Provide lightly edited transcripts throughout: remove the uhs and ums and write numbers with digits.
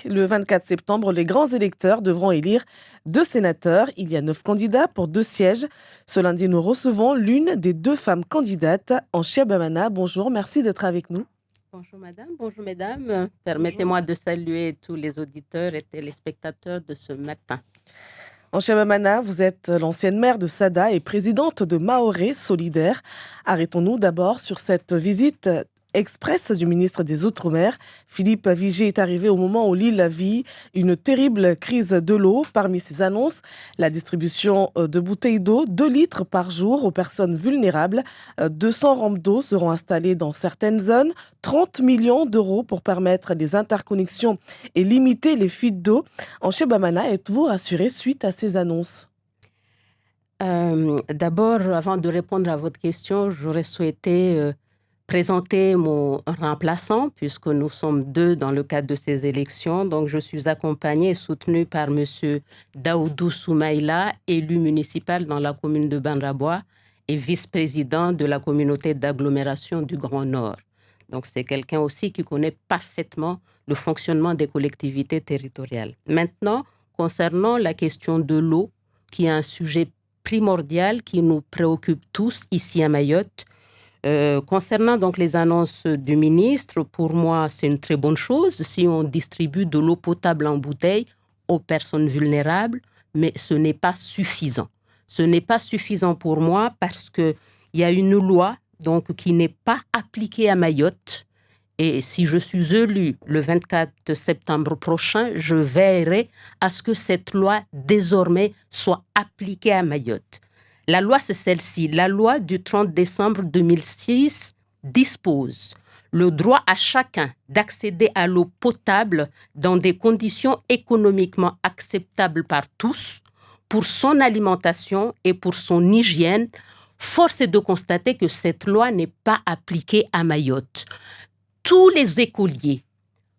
le 24 septembre, les grands électeurs devront élire 2 sénateurs. Il y a 9 candidats pour 2 sièges. Ce lundi, nous recevons l'une des 2 femmes candidates, Anchia Bamana. Bonjour, merci d'être avec nous. Bonjour madame, bonjour mesdames. Bonjour. Permettez-moi de saluer tous les auditeurs et téléspectateurs de ce matin. Anchia Bamana, vous êtes l'ancienne maire de Sada et présidente de Maoré Solidaire. Arrêtons-nous d'abord sur cette visite express du ministre des Outre-mer. Philippe Vigier est arrivé au moment où l'île vit une terrible crise de l'eau. Parmi ses annonces, la distribution de bouteilles d'eau, 2 litres par jour aux personnes vulnérables. 200 rampes d'eau seront installées dans certaines zones. 30 millions d'euros pour permettre les interconnexions et limiter les fuites d'eau. Anchia Bamana, êtes-vous rassuré suite à ces annonces? D'abord, avant de répondre à votre question, j'aurais souhaité présenter mon remplaçant, puisque nous sommes 2 dans le cadre de ces élections. Donc, je suis accompagnée et soutenue par M. Daoudou Soumaïla, élu municipal dans la commune de Banrabois et vice-président de la communauté d'agglomération du Grand Nord. Donc, c'est quelqu'un aussi qui connaît parfaitement le fonctionnement des collectivités territoriales. Maintenant, concernant la question de l'eau, qui est un sujet primordial qui nous préoccupe tous ici à Mayotte, concernant donc les annonces du ministre, pour moi, c'est une très bonne chose si on distribue de l'eau potable en bouteille aux personnes vulnérables, mais ce n'est pas suffisant. Ce n'est pas suffisant pour moi parce qu'il y a une loi donc, qui n'est pas appliquée à Mayotte. Et si je suis élue le 24 septembre prochain, je veillerai à ce que cette loi désormais soit appliquée à Mayotte. La loi, c'est celle-ci. La loi du 30 décembre 2006 dispose le droit à chacun d'accéder à l'eau potable dans des conditions économiquement acceptables par tous pour son alimentation et pour son hygiène. Force est de constater que cette loi n'est pas appliquée à Mayotte. Tous les écoliers,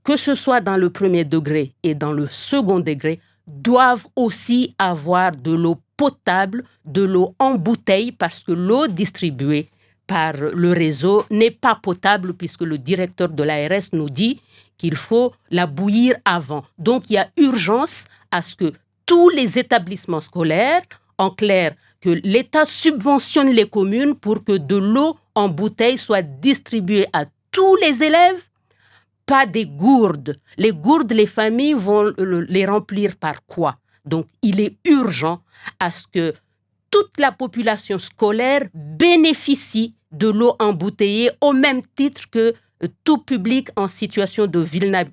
que ce soit dans le premier degré et dans le second degré, doivent aussi avoir de l'eau potable, de l'eau en bouteille, parce que l'eau distribuée par le réseau n'est pas potable, puisque le directeur de l'ARS nous dit qu'il faut la bouillir avant. Donc, il y a urgence à ce que tous les établissements scolaires, en clair, que l'État subventionne les communes pour que de l'eau en bouteille soit distribuée à tous les élèves, pas des gourdes. Les gourdes, les familles vont les remplir par quoi? Donc, il est urgent à ce que toute la population scolaire bénéficie de l'eau embouteillée au même titre que tout public en situation de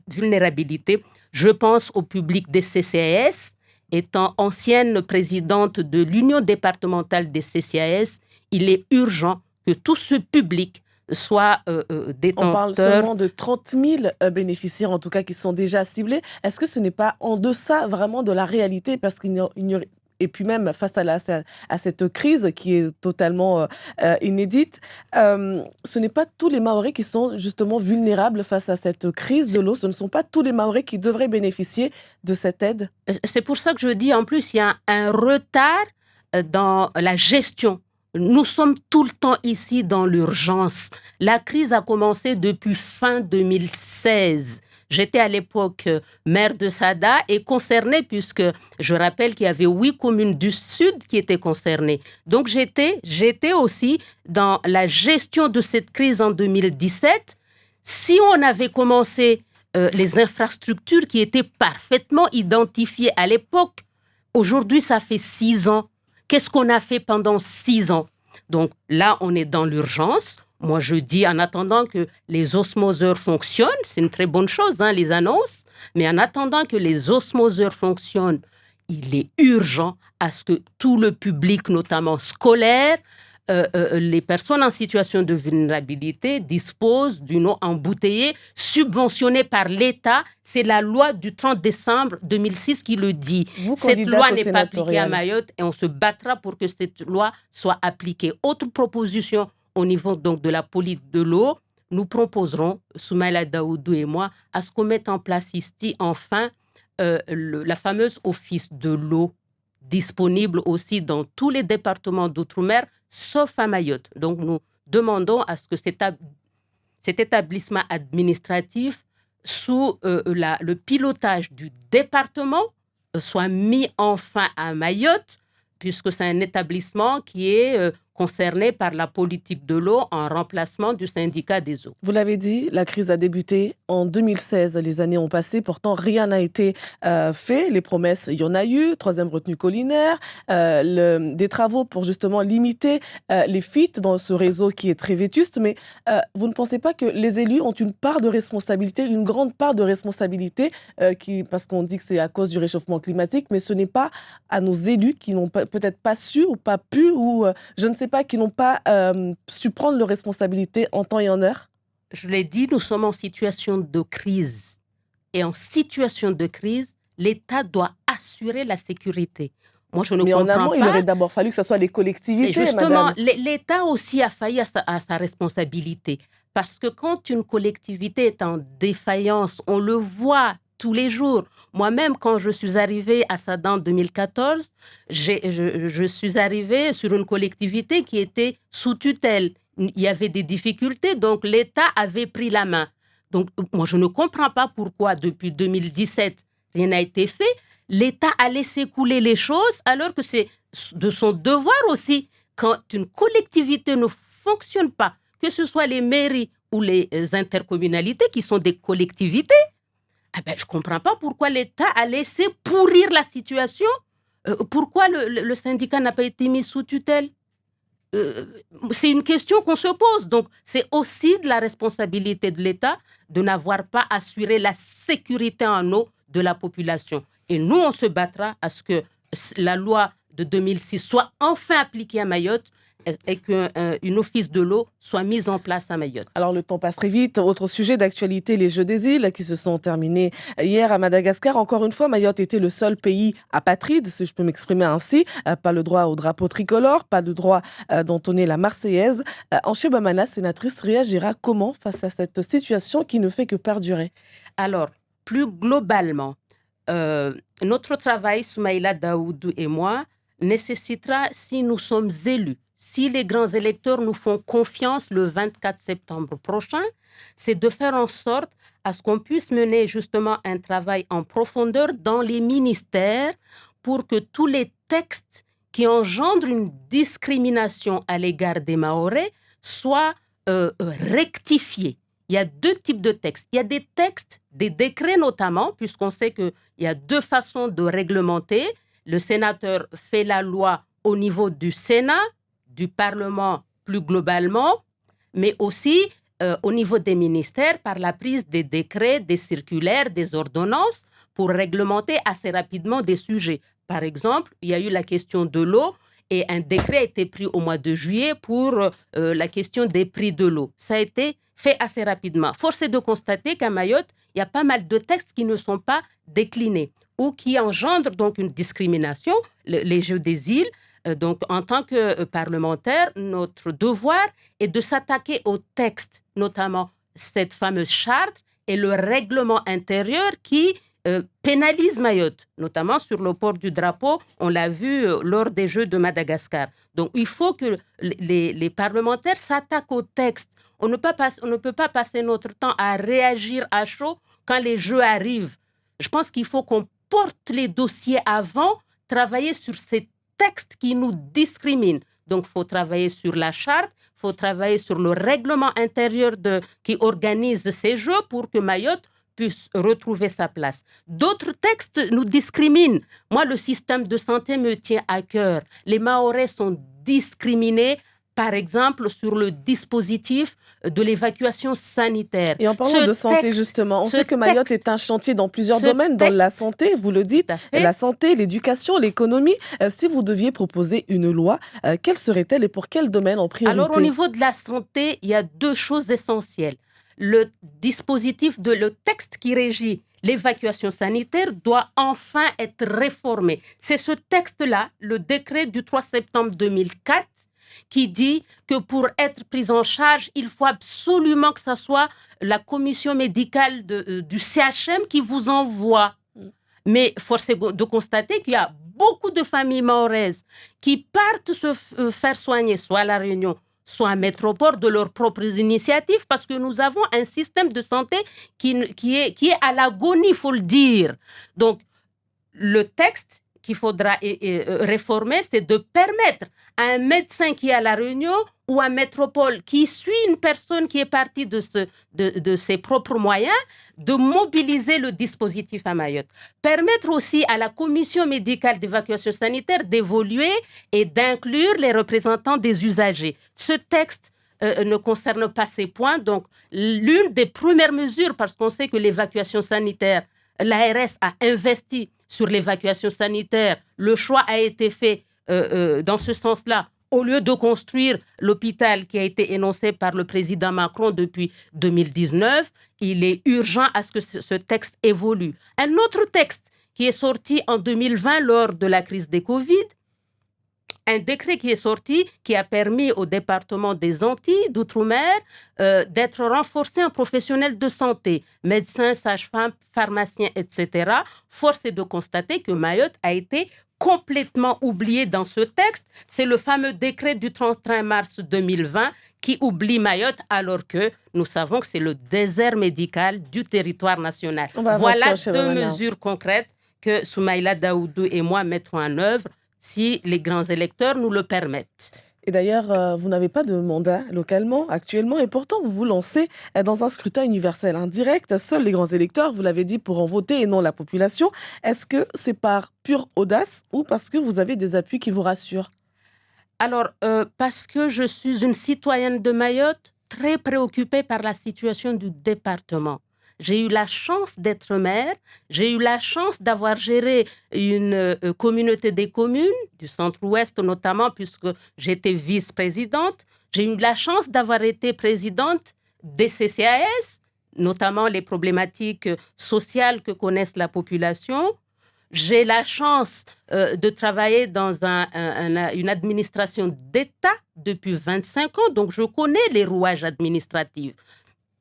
vulnérabilité. Je pense au public des CCAS. Étant ancienne présidente de l'Union départementale des CCAS, il est urgent que tout ce public soit On parle détenteur. seulement de 30 000 bénéficiaires, en tout cas, qui sont déjà ciblés. Est-ce que ce n'est pas en deçà vraiment de la réalité? Parce qu'il n'y aurait... Et puis même face à cette crise qui est totalement inédite, ce n'est pas tous les Mahorais qui sont justement vulnérables face à cette crise de l'eau. Ce ne sont pas tous les Mahorais qui devraient bénéficier de cette aide. C'est pour ça que je dis, en plus, il y a un retard dans la gestion. Nous sommes tout le temps ici dans l'urgence. La crise a commencé depuis fin 2016. J'étais à l'époque maire de Sada et concernée, puisque je rappelle qu'il y avait 8 communes du sud qui étaient concernées. Donc j'étais aussi dans la gestion de cette crise en 2017. Si on avait commencé les infrastructures qui étaient parfaitement identifiées à l'époque, aujourd'hui ça fait 6 ans. Qu'est-ce qu'on a fait pendant 6 ans? Donc là, on est dans l'urgence. Moi, je dis, en attendant que les osmoseurs fonctionnent, c'est une très bonne chose, hein, les annonces, mais en attendant que les osmoseurs fonctionnent, il est urgent à ce que tout le public, notamment scolaire, les personnes en situation de vulnérabilité disposent d'une eau embouteillée subventionnée par l'État. C'est la loi du 30 décembre 2006 qui le dit. Cette loi n'est pas appliquée à Mayotte et on se battra pour que cette loi soit appliquée. Autre proposition au niveau donc de la politique de l'eau, nous proposerons, Soumaïla Daoudou et moi, à ce qu'on mette en place ici enfin la fameuse office de l'eau disponible aussi dans tous les départements d'outre-mer, sauf à Mayotte. Donc, nous demandons à ce que cet établissement administratif sous le pilotage du département soit mis enfin à Mayotte, puisque c'est un établissement qui est concerné par la politique de l'eau en remplacement du syndicat des eaux. Vous l'avez dit, la crise a débuté en 2016. Les années ont passé, pourtant rien n'a été fait. Les promesses, il y en a eu. Troisième retenue collinaire, des travaux pour justement limiter les fuites dans ce réseau qui est très vétuste. Mais vous ne pensez pas que les élus ont une part de responsabilité, une grande part de responsabilité, parce qu'on dit que c'est à cause du réchauffement climatique, mais ce n'est pas à nos élus qui n'ont peut-être pas su ou pas pu, ou je ne sais pas, qui n'ont pas su prendre leurs responsabilités en temps et en heure? Je l'ai dit, nous sommes en situation de crise. Et en situation de crise, l'État doit assurer la sécurité. Moi, je ne Mais en comprends amont, pas. il aurait d'abord fallu que ce soit les Et collectivités, justement, madame. l'État aussi a failli à sa responsabilité. Parce que quand une collectivité est en défaillance, on le voit tous les jours. Moi-même, quand je suis arrivée à Sada en 2014, je suis arrivée sur une collectivité qui était sous tutelle. Il y avait des difficultés, donc l'État avait pris la main. Donc, moi, je ne comprends pas pourquoi, depuis 2017, rien n'a été fait. L'État a laissé couler les choses, alors que c'est de son devoir aussi, quand une collectivité ne fonctionne pas, que ce soit les mairies ou les intercommunalités qui sont des collectivités, je ne comprends pas pourquoi l'État a laissé pourrir la situation. Pourquoi le syndicat n'a pas été mis sous tutelle? C'est une question qu'on se pose. Donc, c'est aussi de la responsabilité de l'État de n'avoir pas assuré la sécurité en eau de la population. Et nous, on se battra à ce que la loi de 2006 soit enfin appliquée à Mayotte et qu'une office de l'eau soit mise en place à Mayotte. Alors, le temps passe très vite. Autre sujet d'actualité, les Jeux des îles qui se sont terminés hier à Madagascar. Encore une fois, Mayotte était le seul pays apatride, si je peux m'exprimer ainsi. Pas le droit au drapeau tricolore, pas le droit d'entonner la Marseillaise. Anché Bamana, sénatrice, réagira comment face à cette situation qui ne fait que perdurer? Alors, plus globalement, notre travail, Soumaïla Daoudou et moi, nécessitera, si nous sommes élus, si les grands électeurs nous font confiance le 24 septembre prochain, c'est de faire en sorte à ce qu'on puisse mener justement un travail en profondeur dans les ministères pour que tous les textes qui engendrent une discrimination à l'égard des Mahorais soient rectifiés. Il y a deux types de textes. Il y a des textes, des décrets notamment, puisqu'on sait qu'il y a deux façons de réglementer. Le sénateur fait la loi au niveau du Sénat, du Parlement plus globalement, mais aussi au niveau des ministères par la prise des décrets, des circulaires, des ordonnances pour réglementer assez rapidement des sujets. Par exemple, il y a eu la question de l'eau et un décret a été pris au mois de juillet pour la question des prix de l'eau. Ça a été fait assez rapidement. Force est de constater qu'à Mayotte, il y a pas mal de textes qui ne sont pas déclinés ou qui engendrent donc une discrimination, les Jeux des îles. Donc, en tant que parlementaire, notre devoir est de s'attaquer aux textes, notamment cette fameuse charte et le règlement intérieur qui pénalise Mayotte, notamment sur le port du drapeau. On l'a vu lors des Jeux de Madagascar. Donc, il faut que les parlementaires s'attaquent aux textes. On ne peut pas passer notre temps à réagir à chaud quand les Jeux arrivent. Je pense qu'il faut qu'on porte les dossiers avant, travailler sur ces textes qui nous discriminent. Donc, il faut travailler sur la charte, il faut travailler sur le règlement intérieur qui organise ces Jeux pour que Mayotte puisse retrouver sa place. D'autres textes nous discriminent. Moi, le système de santé me tient à cœur. Les Mahorais sont discriminés, par exemple, sur le dispositif de l'évacuation sanitaire. Et en parlant de santé, justement, on sait que Mayotte est un chantier dans plusieurs domaines, dans la santé, vous le dites, la santé, l'éducation, l'économie. Si vous deviez proposer une loi, quelle serait-elle et pour quel domaine en priorité? Alors, au niveau de la santé, il y a deux choses essentielles. Le dispositif, le texte qui régit l'évacuation sanitaire doit enfin être réformé. C'est ce texte-là, le décret du 3 septembre 2004, qui dit que pour être pris en charge, il faut absolument que ce soit la commission médicale du CHM qui vous envoie. Mais force est de constater qu'il y a beaucoup de familles mahoraises qui partent se faire soigner, soit à La Réunion, soit en métropole, de leurs propres initiatives, parce que nous avons un système de santé qui est à l'agonie, il faut le dire. Donc, le texte qu'il faudra réformer, c'est de permettre à un médecin qui est à La Réunion ou à métropole, qui suit une personne qui est partie de ses propres moyens, de mobiliser le dispositif à Mayotte. Permettre aussi à la commission médicale d'évacuation sanitaire d'évoluer et d'inclure les représentants des usagers. Ce texte ne concerne pas ces points. Donc, l'une des premières mesures, parce qu'on sait que l'évacuation sanitaire, l'ARS a investi sur l'évacuation sanitaire, le choix a été fait dans ce sens-là, au lieu de construire l'hôpital qui a été énoncé par le président Macron depuis 2019, il est urgent à ce que ce texte évolue. Un autre texte qui est sorti en 2020 lors de la crise des Covid, un décret qui est sorti, qui a permis au département des Antilles d'Outre-mer d'être renforcé en professionnels de santé, médecins, sages-femmes, pharmaciens, etc. Force est de constater que Mayotte a été complètement oublié dans ce texte. C'est le fameux décret du 31 mars 2020 qui oublie Mayotte, alors que nous savons que c'est le désert médical du territoire national. Voilà deux mesures concrètes que Soumaïla Daoudou et moi mettrons en œuvre si les grands électeurs nous le permettent. Et d'ailleurs, vous n'avez pas de mandat localement actuellement, et pourtant vous vous lancez dans un scrutin universel indirect. Seuls les grands électeurs, vous l'avez dit, pourront voter et non la population. Est-ce que c'est par pure audace ou parce que vous avez des appuis qui vous rassurent? Alors, parce que je suis une citoyenne de Mayotte très préoccupée par la situation du département. J'ai eu la chance d'être maire, j'ai eu la chance d'avoir géré une communauté des communes, du centre-ouest notamment, puisque j'étais vice-présidente. J'ai eu la chance d'avoir été présidente des CCAS, notamment les problématiques sociales que connaissent la population. J'ai la chance de travailler dans une administration d'État depuis 25 ans, donc je connais les rouages administratifs.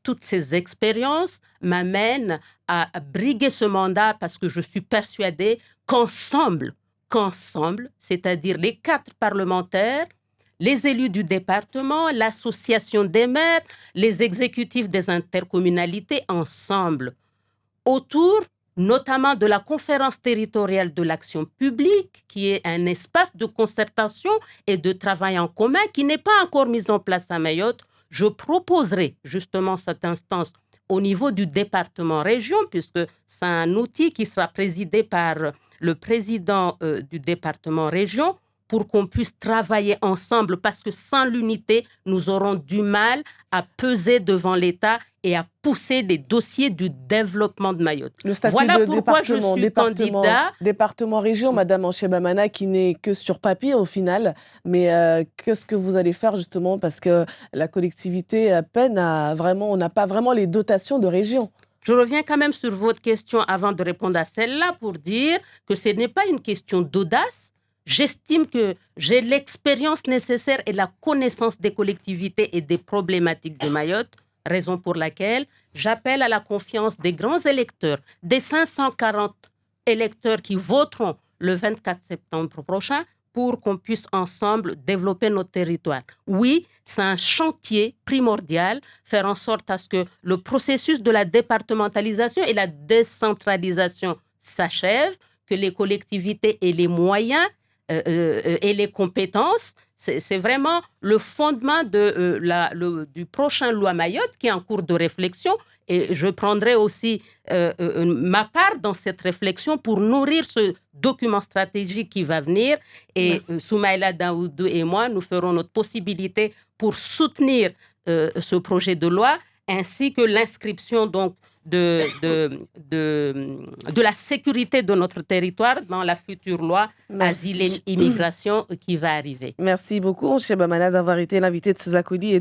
Toutes ces expériences m'amènent à briguer ce mandat parce que je suis persuadée qu'ensemble, c'est-à-dire les 4 parlementaires, les élus du département, l'association des maires, les exécutifs des intercommunalités, ensemble, autour notamment de la conférence territoriale de l'action publique, qui est un espace de concertation et de travail en commun qui n'est pas encore mis en place à Mayotte. Je proposerai justement cette instance au niveau du département-région, puisque c'est un outil qui sera présidé par le président du département-région, pour qu'on puisse travailler ensemble, parce que sans l'unité, nous aurons du mal à peser devant l'État et à pousser les dossiers du développement de Mayotte. Le statut voilà de pourquoi je suis candidat. Département-région, Madame Anchebamana, qui n'est que sur papier au final, mais qu'est-ce que vous allez faire justement, parce que la collectivité peine à vraiment, on n'a pas vraiment les dotations de région. Je reviens quand même sur votre question avant de répondre à celle-là pour dire que ce n'est pas une question d'audace. J'estime que j'ai l'expérience nécessaire et la connaissance des collectivités et des problématiques de Mayotte, raison pour laquelle j'appelle à la confiance des grands électeurs, des 540 électeurs qui voteront le 24 septembre prochain pour qu'on puisse ensemble développer notre territoire. Oui, c'est un chantier primordial, faire en sorte à ce que le processus de la départementalisation et la décentralisation s'achève, que les collectivités aient les moyens et les compétences. C'est vraiment le fondement du prochain loi Mayotte qui est en cours de réflexion, et je prendrai aussi ma part dans cette réflexion pour nourrir ce document stratégique qui va venir, et Soumaïla Daoudou et moi, nous ferons notre possibilité pour soutenir ce projet de loi, ainsi que l'inscription donc de la sécurité de notre territoire dans la future loi Asile et Immigration qui va arriver. Merci beaucoup, Anchebamana, d'avoir été l'invité de ce Zakodi.